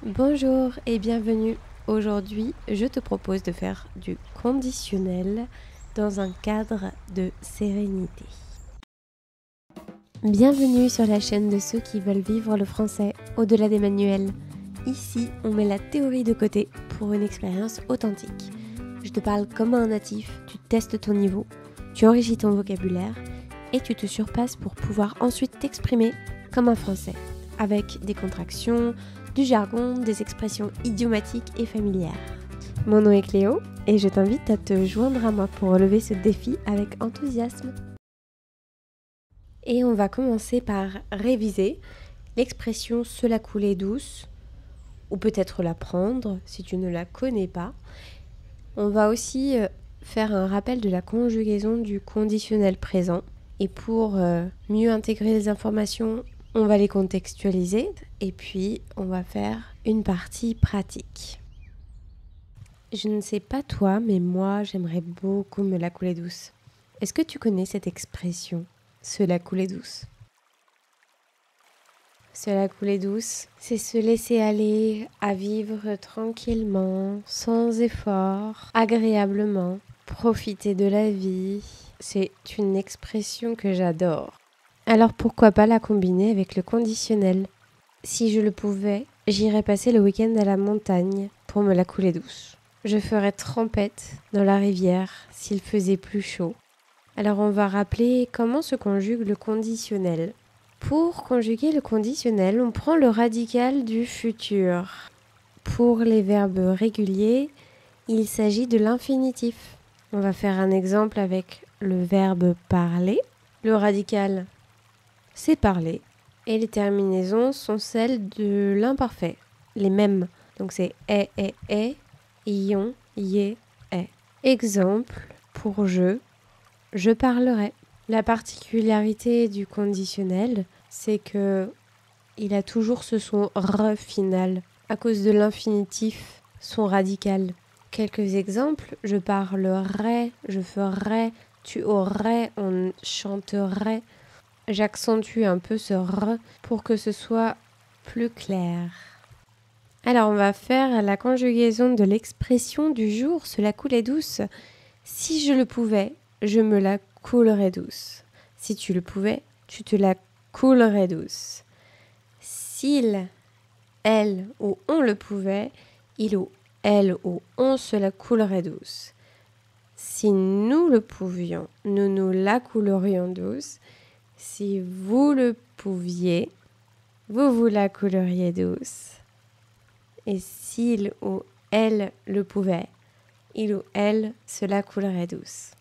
Bonjour et bienvenue. Aujourd'hui, je te propose de faire du conditionnel dans un cadre de sérénité. Bienvenue sur la chaîne de ceux qui veulent vivre le français au-delà des manuels. Ici, on met la théorie de côté pour une expérience authentique. Je te parle comme un natif, tu testes ton niveau, tu enrichis ton vocabulaire et tu te surpasses pour pouvoir ensuite t'exprimer comme un français, avec des contractions, du jargon, des expressions idiomatiques et familières. Mon nom est Cléo et je t'invite à te joindre à moi pour relever ce défi avec enthousiasme. Et on va commencer par réviser l'expression « cela coulait douce » ou peut-être l'apprendre si tu ne la connais pas. On va aussi faire un rappel de la conjugaison du conditionnel présent. Et pour mieux intégrer les informations, on va les contextualiser et puis on va faire une partie pratique. Je ne sais pas toi, mais moi, j'aimerais beaucoup me la couler douce. Est-ce que tu connais cette expression, se la couler douce ? Se la couler douce, c'est se laisser aller à vivre tranquillement, sans effort, agréablement, profiter de la vie. C'est une expression que j'adore. Alors pourquoi pas la combiner avec le conditionnel ? Si je le pouvais, j'irais passer le week-end à la montagne pour me la couler douce. Je ferais trempette dans la rivière s'il faisait plus chaud. Alors on va rappeler comment se conjugue le conditionnel. Pour conjuguer le conditionnel, on prend le radical du futur. Pour les verbes réguliers, il s'agit de l'infinitif. On va faire un exemple avec le verbe parler. Le radical, c'est parler. Et les terminaisons sont celles de l'imparfait, les mêmes. Donc c'est est, ion, yé, est. Exemple, pour je parlerai. La particularité du conditionnel, c'est que il a toujours ce son re final, à cause de l'infinitif, son radical. Quelques exemples, je parlerai, je ferai, tu aurais, on chanterait. J'accentue un peu ce R pour que ce soit plus clair. Alors, on va faire la conjugaison de l'expression du jour, cela coulait douce. Si je le pouvais, je me la coulerais douce. Si tu le pouvais, tu te la coulerais douce. S'il, elle ou on le pouvait, il ou elle ou on se la coulerait douce. Si nous le pouvions, nous nous la coulerions douce. Si vous le pouviez, vous vous la couleriez douce. Et s'il ou elle le pouvait, il ou elle se la coulerait douce.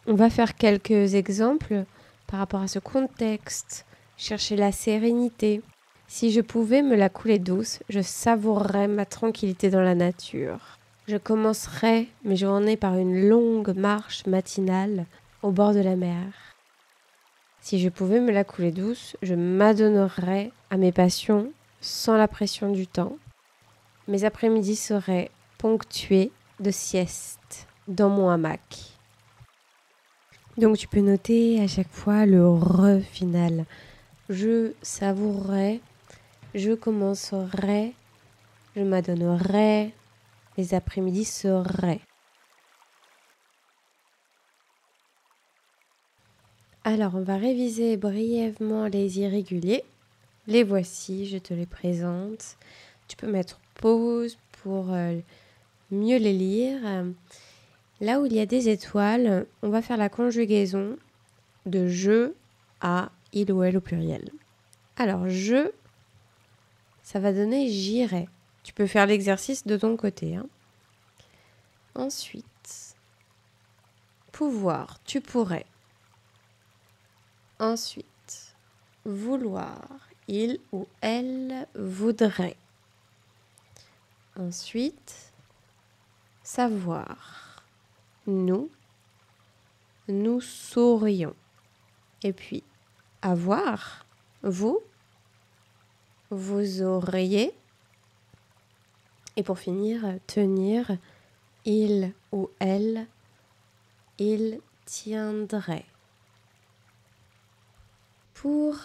On va faire quelques exemples par rapport à ce contexte. Chercher la sérénité. Si je pouvais me la couler douce, je savourerais ma tranquillité dans la nature. Je commencerais mes journées par une longue marche matinale au bord de la mer. Si je pouvais me la couler douce, je m'adonnerais à mes passions sans la pression du temps. Mes après-midi seraient ponctués de sieste dans mon hamac. Donc tu peux noter à chaque fois le re final. Je savourerais, je commencerais, je m'adonnerais, les après-midi seraient. Alors on va réviser brièvement les irréguliers. Les voici, je te les présente. Tu peux mettre pause pour mieux les lire. Là où il y a des étoiles, on va faire la conjugaison de je à il ou elle au pluriel. Alors je, ça va donner j'irai. Tu peux faire l'exercice de ton côté. Ensuite, pouvoir, tu pourrais. Ensuite, vouloir, il ou elle voudrait. Ensuite, savoir, nous saurions. Et puis, avoir, vous auriez. Et pour finir, tenir, il ou elle, il tiendrait. Pour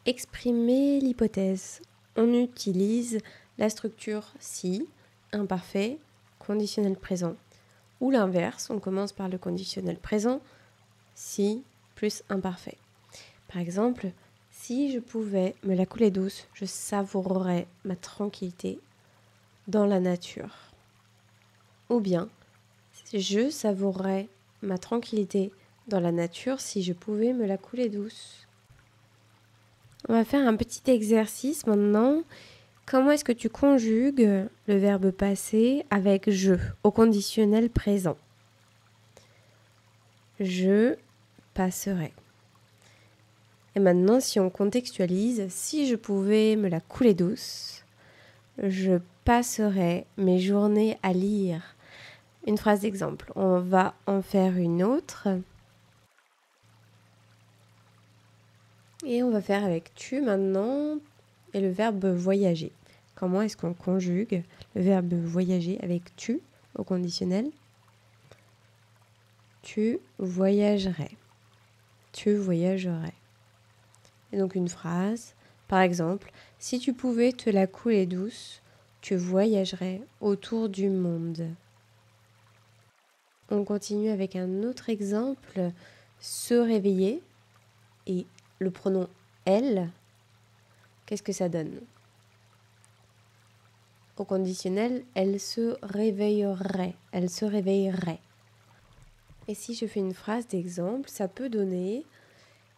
exprimer l'hypothèse, on utilise la structure si, imparfait, conditionnel présent. Ou l'inverse, on commence par le conditionnel présent, si plus imparfait. Par exemple, si je pouvais me la couler douce, je savourerais ma tranquillité dans la nature. Ou bien, je savourerais ma tranquillité dans la nature si je pouvais me la couler douce. On va faire un petit exercice maintenant. Comment est-ce que tu conjugues le verbe passer avec je au conditionnel présent? Je passerai. Et maintenant, si on contextualise, si je pouvais me la couler douce, je passerais mes journées à lire. Une phrase d'exemple. On va en faire une autre. Et on va faire avec tu maintenant et le verbe voyager. Comment est-ce qu'on conjugue le verbe voyager avec tu au conditionnel? Tu voyagerais. Tu voyagerais. Et donc une phrase, par exemple, si tu pouvais te la couler douce, tu voyagerais autour du monde. On continue avec un autre exemple, se réveiller et le pronom elle. Qu'est-ce que ça donne? Au conditionnel, elle se réveillerait. Elle se réveillerait. Et si je fais une phrase d'exemple, ça peut donner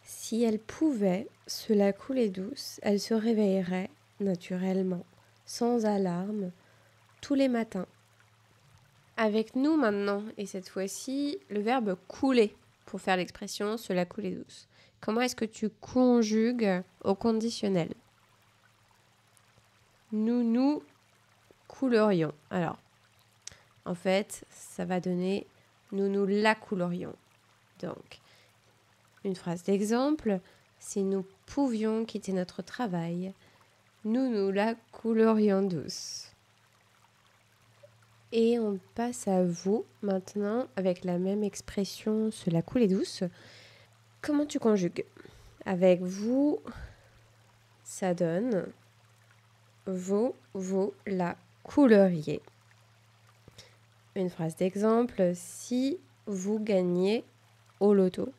si elle pouvait se la couler douce, elle se réveillerait naturellement, sans alarme, tous les matins. Avec nous maintenant, et cette fois-ci, le verbe couler pour faire l'expression se la couler douce. Comment est-ce que tu conjugues au conditionnel? Nous coulerions. Alors, en fait, ça va donner nous la coulerions. Donc, une phrase d'exemple, si nous pouvions quitter notre travail, nous la coulerions douce. Et on passe à vous maintenant avec la même expression se la couler douce. Comment tu conjugues? Avec vous, ça donne vous la couleriez. Une phrase d'exemple, si vous gagnez au loto,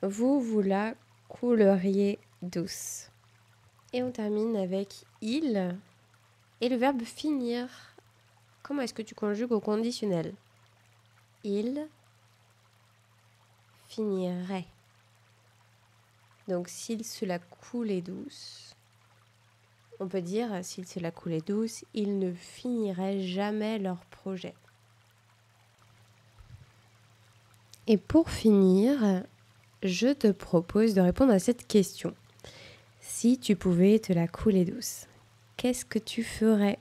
vous la couleriez douce. Et on termine avec il et le verbe finir. Comment est-ce que tu conjugues au conditionnel? Il finirait. Donc s'il se la coulait douce, on peut dire s'il se la coulait douce, ils ne finiraient jamais leur projet. Et pour finir, je te propose de répondre à cette question. Si tu pouvais te la couler douce, qu'est-ce que tu ferais?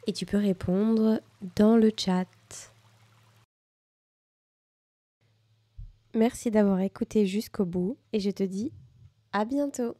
Et tu peux répondre dans le chat. Merci d'avoir écouté jusqu'au bout et je te dis à bientôt.